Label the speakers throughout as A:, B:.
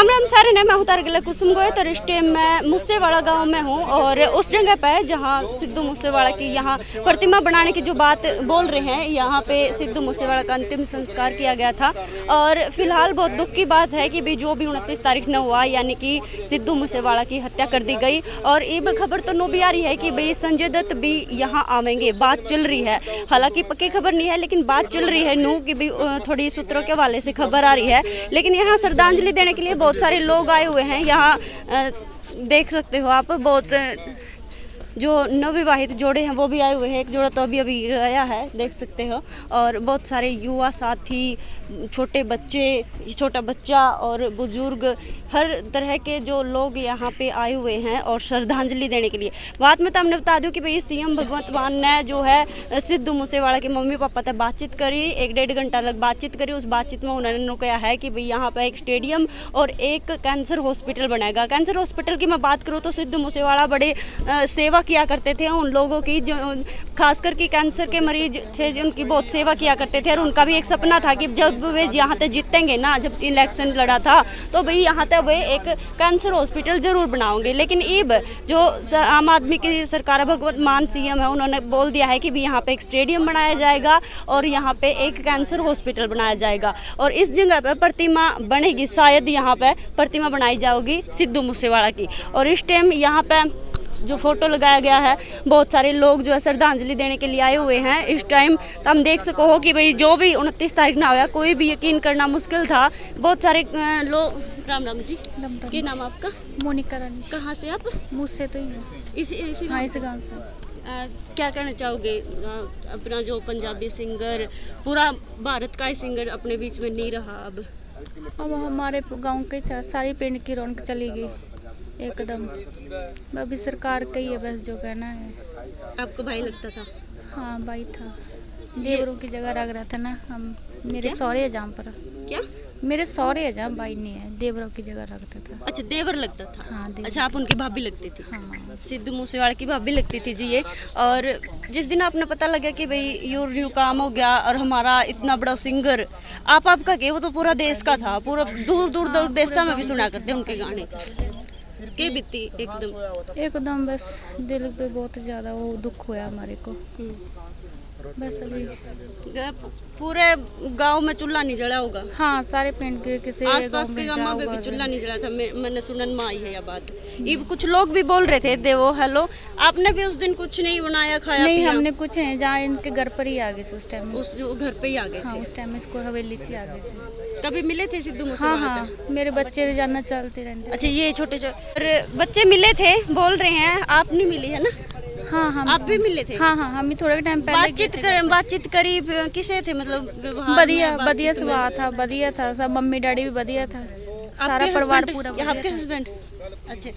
A: राम राम सारे ने, मैं हूँ तारगिला कुसुम गोय। तो इस टाइम मैं मूसेवाड़ा गांव में हूँ और उस जगह पे जहाँ सिद्धू मूसेवाड़ा की यहाँ प्रतिमा बनाने की जो बात बोल रहे हैं, यहाँ पे सिद्धू मूसेवाड़ा का अंतिम संस्कार किया गया था। और फिलहाल बहुत दुख की बात है कि भी जो भी 29 तारीख न हुआ, यानी कि सिद्धू मूसेवाड़ा की हत्या कर दी गई। और ये खबर तो नो भी आ रही है कि भाई संजय दत्त भी यहाँ आवेंगे, बात चल रही है। हालांकि पक्की खबर नहीं है, लेकिन बात चल रही है नू कि भी थोड़ी सूत्रों के हवाले से खबर आ रही है। लेकिन यहाँ श्रद्धांजलि देने के लिए बहुत सारे लोग आए हुए हैं। यहाँ देख सकते हो आप, बहुत जो नवविवाहित जोड़े हैं वो भी आए हुए हैं। एक जोड़ा तो अभी अभी गया है, देख सकते हो। और बहुत सारे युवा साथी, छोटे बच्चे, छोटा बच्चा और बुजुर्ग, हर तरह के जो लोग यहाँ पे आए हुए हैं और श्रद्धांजलि देने के लिए। बात में तो हमने बता दूं कि भाई सीएम भगवंत मान ने जो है सिद्धू मूसेवाड़ा के मम्मी पापा तक बातचीत करी, 1-1.5 घंटा तक बातचीत करी। उस बातचीत में उन्होंने कहा है कि भाई यहाँ पर एक स्टेडियम और एक कैंसर हॉस्पिटल बनाएगा। कैंसर हॉस्पिटल की मैं बात करूँ तो सिद्धू मूसेवाड़ा बड़े सेवा किया करते थे उन लोगों की, जो खासकर कि कैंसर के मरीज थे, उनकी बहुत सेवा किया करते थे। और उनका भी एक सपना था कि जब वे यहाँ तक जीतेंगे ना, जब इलेक्शन लड़ा था, तो भाई यहाँ तक वे एक कैंसर हॉस्पिटल जरूर बनाओगे। लेकिन अब जो आम आदमी की सरकार, भगवंत मान सीएम है, उन्होंने बोल दिया है कि भी यहाँ पे एक स्टेडियम बनाया जाएगा और यहाँ पे एक कैंसर हॉस्पिटल बनाया जाएगा। और इस जगह पे प्रतिमा बनेगी, शायद यहाँ पे प्रतिमा बनाई जाएगी सिद्धू मूसेवाड़ा की। और इस टाइम यहाँ पे जो फोटो लगाया गया है, बहुत सारे लोग जो है श्रद्धांजलि देने के लिए आए हुए हैं इस टाइम। तो हम देख सको हो कि भाई जो भी 29 तारीख ना हुआ, कोई भी यकीन करना मुश्किल था। बहुत सारे लोग। राम राम जी, क्या नाम आपका?
B: मोनिका रानी।
A: कहाँ से आप?
B: मुझसे तो ही
A: इसी
B: इस गाँव से।
A: क्या कहना चाहोगे? अपना जो पंजाबी सिंगर, पूरा भारत का ही सिंगर अपने बीच में नहीं रहा अब
B: हमारे गांव का ही था, सारी पिंड की रौनक चली गई एकदम। अभी सरकार का ही है बस, जो कहना है।
A: आपको भाई लगता था?
B: हाँ भाई था, देवरों की जगह रख रहा था ना। हम मेरे सौरे है जहाँ पर।
A: क्या? मेरे
B: सौरे है जहाँ, भाई नहीं है, देवरों की जगह रखता था।
A: अच्छा, देवर लगता था।
B: हाँ,
A: अच्छा, आप उनकी भाभी लगती थी?
B: हाँ,
A: सिद्धू मूसेवाड़ा की भाभी लगती थी जी ये। और जिस दिन आपने पता लगा कि भाई यूं काम हो गया और हमारा इतना बड़ा सिंगर आपका के, वो तो पूरा देश का था, पूरा दूर दूर देशा में भी सुना करते उनके गाने। के बीती
B: एकदम बस दिल पे बहुत ज्यादा वो दुख हुआ हमारे को। बस अभी
A: पूरे गांव में चूल्हा नहीं जला होगा?
B: हाँ, सारे पिंड के किसी
A: आसपास के गांव में भी चूल्हा नहीं जला था। मैंने सुनन में आई है यह बात। ये कुछ लोग भी बोल रहे थे, देवो हेलो, आपने भी उस दिन कुछ नहीं बनाया, खाया
B: नहीं?
A: पिया?
B: हमने कुछ नहीं, जहाँ इनके घर पर ही आ गए उस टाइम।
A: उस जो घर पे ही आ गए?
B: हाँ, उस टाइम इसको हवेली से आ गए थे।
A: कभी मिले थे सिद्धू मूसेवाड़ा?
B: हाँ, मेरे बच्चे रोजाना चलते रहते।
A: अच्छा, ये छोटे बच्चे मिले थे बोल रहे हैं, आप नहीं मिली है ना?
B: हाँ, हम
A: आप भी मिले थे?
B: हाँ, हम भी थोड़े टाइम पहले
A: बातचीत करी। किसे थे मतलब?
B: बढ़िया स्वभाव था, बढ़िया था सब। मम्मी डैडी भी बढ़िया था, सारा परिवार पूरा।
A: आपके हस्बैंड? अच्छा,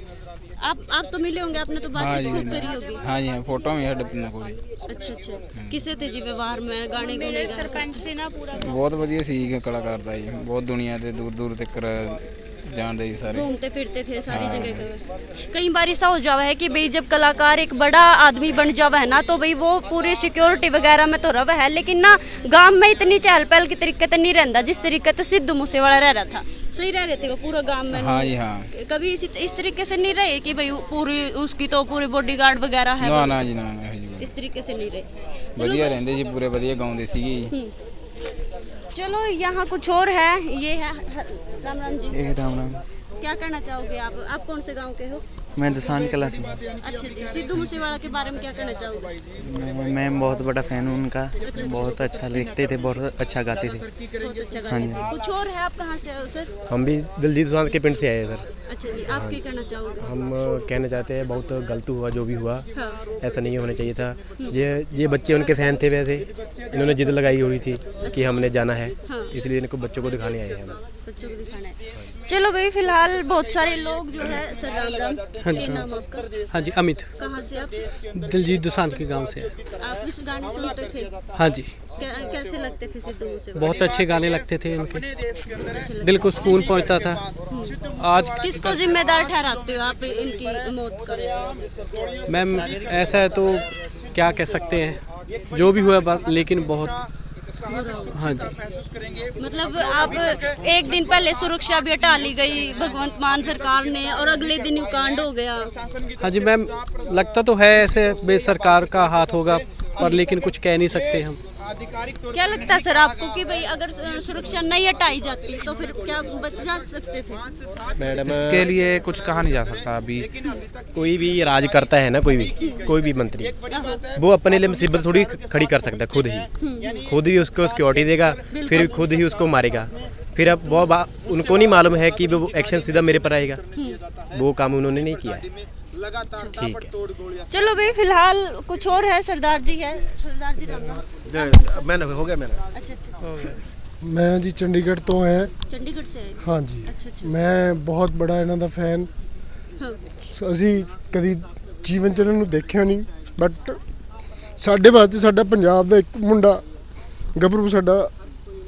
A: आप तो मिले होंगे, आपने तो बातचीत खूब करी होगी।
C: हाँ जी, फोटो में है कोई।
A: अच्छा, किसे थे जी व्यवहार में? गाने गुने
B: सरपंच थे ना पूरा।
C: बहुत ਵਧੀਆ ਸੀ ਕਲਾਕਾਰ ਦਾ ਜੀ, ਬਹੁਤ ਦੁਨੀਆ ਦੇ दूर तक जानते ही सारे,
A: घूमते फिरते थे सारी जगह। कई बार ऐसा हो जावा है कि भाई जब कलाकार एक बड़ा आदमी बन जावा है ना, तो भाई वो पूरी सिक्योरिटी वगैरह में तो रवा है, लेकिन ना गांव में इतनी चहल पहल की तरीके से नहीं रहता जिस तरीके से सिद्धू मूसेवाड़ा रह रहा था। सही रह रहे थे वो पूरा गांव में?
C: हाँ जी, हाँ।
A: कभी इस तरीके से नहीं रहे कि भाई पूरी उसकी तो पूरी बॉडीगार्ड वगैरह है?
C: ना जी, ना
A: इस तरीके से नहीं रहे।
C: बढ़िया रहते जी, पूरे बढ़िया गाँव सी।
A: चलो, यहाँ कुछ और है। ये है। राम राम जी।
D: राम राम।
A: क्या कहना चाहोगे आप कौन से गांव के हो?
D: मैं दसान कला से।
A: अच्छा जी, सिद्धू मूसेवाड़ा के बारे में क्या कहना चाहोगे?
D: मैं बहुत बड़ा फैन हूँ उनका। बहुत अच्छा लिखते थे, बहुत अच्छा गाते थे।
A: बहुत अच्छा गाते।
D: हाँ जी।
A: कुछ और है? आप कहाँ से हो सर?
E: हम भी दिलजीत दोसांझ के पिंड से आए हैं सर।
A: अच्छा जी, आप क्या कहना चाहोगे?
E: हम कहना चाहते हैं बहुत गलत हुआ जो भी हुआ।
A: हाँ।
E: ऐसा नहीं होना चाहिए था। ये बच्चे उनके फैन थे, वैसे इन्होंने जिद लगाई हुई थी कि हमने जाना है।
A: हाँ।
E: इसलिए इनको बच्चों को दिखाने आए हैं हम।
A: बच्चों को दिखाना है। चलो भाई, फिलहाल बहुत सारे लोग जो है। सर राम राम।
F: हाँ जी,
A: नाम आपका?
F: हाँ जी, अमित।
A: कहाँ से आप?
F: दिलजीत दोसांझ के गांव से।
A: आप इस गाने सुनते थे?
F: हाँ जी।
A: कैसे लगते थे सिद्धू मूसेवाड़ा?
F: बहुत अच्छे गाने लगते थे उनके, दिल को सुकून पहुंचता था। आज
A: किसको जिम्मेदार ठहराते हो आप इनकी मौत का?
F: मैम, ऐसा है तो क्या कह सकते हैं, जो भी हुआ बात, लेकिन बहुत हाँ जी।
A: मतलब आप एक दिन पहले सुरक्षा भी हटा ली गई भगवंत मान सरकार ने और अगले दिन ही कांड हो गया।
F: हाँ जी मैम, लगता तो है ऐसे बे सरकार का हाथ होगा, पर लेकिन कुछ कह नहीं सकते हम।
A: क्या लगता है सर आपको कि भाई अगर सुरक्षा नहीं हटाई जाती तो फिर क्या बच जा सकते थे?
E: मैडम
C: इसके लिए कुछ कहा नहीं जा सकता अभी।
E: कोई भी राज करता है ना, कोई भी मंत्री, वो अपने लिए मुसीबत थोड़ी खड़ी कर सकता है, खुद ही उसको सिक्योरिटी देगा, फिर खुद ही उसको मारेगा। फिर अब वो उनको नहीं मालूम है कि वो एक्शन सीधा मेरे पर आएगा। वो काम उन्होंने नहीं किया है। ठीक है,
A: चलो भाई फिलहाल कुछ और है। सरदार जी है, सरदार जी राम।
E: मैंने हो गया मेरा।
A: अच्छा,
G: मैं जी चंडीगढ़ तो है।
A: चंडीगढ़ से आए।
G: हाँ जी,
A: अच्छा।
G: ਮੈਂ ਬਹੁਤ ਬੜਾ ਇਹਨਾਂ ਦਾ ਫੈਨ।
A: ਹਾਂ।
G: ਅਸੀਂ ਕਦੀ ਜੀਵਨ ਚ ਇਹਨਾਂ ਨੂੰ ਦੇਖਿਆ ਨਹੀਂ, ਬਟ ਸਾਡੇ ਵਾਸਤੇ ਸਾਡਾ ਪੰਜਾਬ ਦਾ ਇੱਕ ਮੁੰਡਾ ਗੱਭਰੂ ਸਾਡਾ,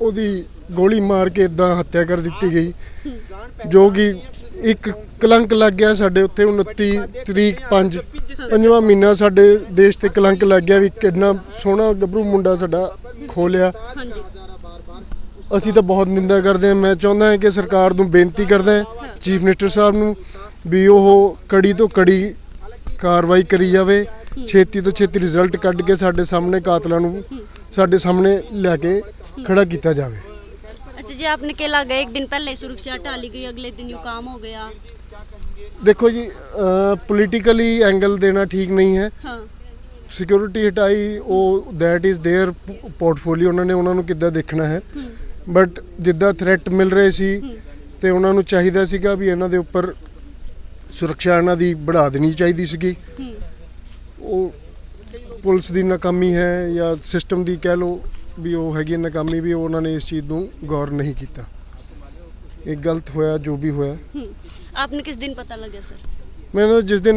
G: ਉਹਦੀ ਗੋਲੀ ਮਾਰ ਕੇ ਇਦਾਂ ਹੱਤਿਆ ਕਰ ਦਿੱਤੀ ਗਈ, ਜੋ ਕਿ ਇੱਕ ਕਲੰਕ ਲੱਗ ਗਿਆ ਸਾਡੇ ਉੱਤੇ। 29 ਤਰੀਕ 5ਵਾਂ ਮਹੀਨਾ ਸਾਡੇ ਦੇਸ਼ ਤੇ ਕਲੰਕ ਲੱਗ ਗਿਆ ਵੀ ਕਿੰਨਾ ਸੋਹਣਾ ਗੱਭਰੂ ਮੁੰਡਾ ਸਾਡਾ ਖੋਲਿਆ।
A: ਹਾਂਜੀ।
G: ਅਸੀਂ ਤਾਂ ਬਹੁਤ ਨਿੰਦਾ ਕਰਦੇ ਹਾਂ। ਮੈਂ ਚਾਹੁੰਦਾ ਹਾਂ ਕਿ ਸਰਕਾਰ ਨੂੰ ਬੇਨਤੀ ਕਰਦਾ ਹਾਂ, ਚੀਫ ਮਿਨਿਸਟਰ ਸਾਹਿਬ ਨੂੰ, ਵੀ ਉਹ ਕੜੀ ਤੋਂ ਕੜੀ ਕਾਰਵਾਈ ਕਰੀ ਜਾਵੇ, ਛੇਤੀ ਤੋਂ ਛੇਤੀ ਰਿਜ਼ਲਟ ਕੱਢ ਕੇ ਸਾਡੇ ਸਾਹਮਣੇ ਕਾਤਲਾਂ ਨੂੰ ਸਾਡੇ ਸਾਹਮਣੇ ਲਿਆ ਕੇ ਖੜਾ ਕੀਤਾ ਜਾਵੇ।
A: अच्छा जी, आपने केला गए एक दिन पहले सुरक्षा हटा ली गई, अगले दिन यू काम हो गया।
G: ਦੇਖੋ ਜੀ, ਪੋਲੀਟੀਕਲੀ ਐਂਗਲ ਦੇਣਾ ਠੀਕ ਨਹੀਂ ਹੈ।
A: हाँ।
G: ਸਿਕਿਉਰਿਟੀ ਹਟਾਈ, ਉਹ ਦੈਟ ਇਜ਼ देयर ਪੋਰਟਫੋਲੀਓ, ਉਹਨਾਂ ਨੇ ਉਹਨਾਂ ਨੂੰ ਕਿੱਦਾਂ ਦੇਖਣਾ ਹੈ। ਬਟ ਜਿੱਦਾਂ ਥ੍ਰੈਟ ਮਿਲ ਰਹੇ ਸੀ ਤੇ ਉਹਨਾਂ ਨੂੰ ਚਾਹੀਦਾ ਸੀਗਾ ਵੀ ਇਹਨਾਂ ਦੇ ਉੱਪਰ ਸੁਰੱਖਿਆ ਇਹਨਾਂ ਦੀ बढ़ा ਦੇਣੀ ਚਾਹੀਦੀ ਸੀਗੀ। ਉਹ ਪੁਲਿਸ ਦੀ ਨਾਕਾਮੀ ਹੈ ਜਾਂ ਸਿਸਟਮ ਦੀ ਕਹਿ ਲਓ ਵੀ ਉਹ ਹੈਗੀ ਨਾਕਾਮੀ, ਵੀ ਉਹਨਾਂ ਨੇ ਇਸ ਚੀਜ਼ ਨੂੰ ਗੌਰ ਨਹੀਂ ਕੀਤਾ। ਇਹ ਗਲਤ ਹੋਇਆ जो भी ਹੋਇਆ।
A: आपने किस दिन पता लगा सर?
G: मैंने जिस दिन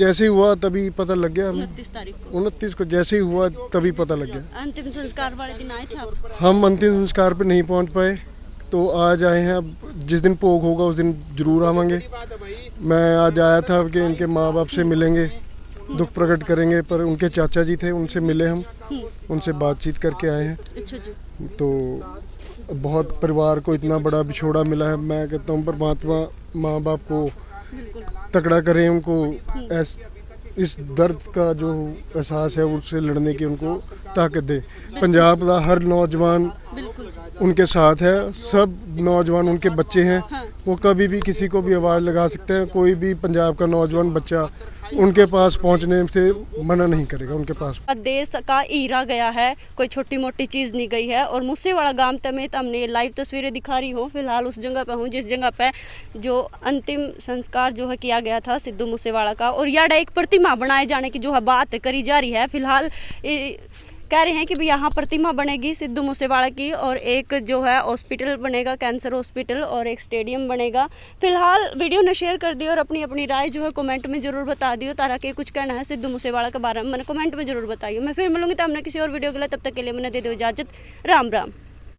G: जैसे ही हुआ तभी पता लग गया हमें।
A: 29 तारीख को।
G: 29 को जैसे ही हुआ तभी पता लग गया।
A: अंतिम संस्कार वाले दिन आए थे आप?
G: हम अंतिम संस्कार पे नहीं पहुंच पाए, तो आज आए हैं। अब जिस दिन भोग होगा उस दिन ज़रूर आवांगे। मैं आज आया था कि इनके माँ बाप से मिलेंगे, दुख प्रकट करेंगे, पर उनके चाचा जी थे, उनसे मिले हम, उनसे बातचीत करके आए हैं।
A: अच्छा जी।
G: तो बहुत परिवार को इतना बड़ा बिछोड़ा मिला है। मैं कहता हूँ परमात्मा माँ बाप को तगड़ा करें, उनको इस दर्द का जो एहसास है उससे लड़ने की उनको ताकत दे। पंजाब का हर नौजवान उनके साथ है, सब नौजवान उनके बच्चे हैं।
A: हाँ।
G: वो कभी भी किसी को भी आवाज़ लगा सकते हैं। कोई भी पंजाब का नौजवान बच्चा उनके पास पहुंचने से मना नहीं करेगा, उनके पास।
A: देश का हीरा गया है, कोई छोटी मोटी चीज़ नहीं गई है। और मूसेवाला गांव समेत हमने लाइव तस्वीरें दिखा रही हूँ। फिलहाल उस जगह पर हूँ जिस जगह पर जो अंतिम संस्कार जो है किया गया था सिद्धू मूसेवाला का, और यार एक प्रतिमा बनाए जाने की जो है बात करी जा रही है। फिलहाल कह रहे हैं कि भी यहाँ प्रतिमा बनेगी सिद्धू मूसेवाला की, और एक जो है हॉस्पिटल बनेगा, कैंसर हॉस्पिटल, और एक स्टेडियम बनेगा। फिलहाल वीडियो ने शेयर कर दियो और अपनी अपनी राय जो है कमेंट में ज़रूर बता दियो। तारा के कुछ कहना है सिद्धू मूसेवाला के बारे में मैंने कमेंट में ज़रूर बताइए। मैं फिर मिलूंगी तो हमने किसी और वीडियो के लिए, तब तक के लिए मैंने दे दो इजाज़त। राम राम।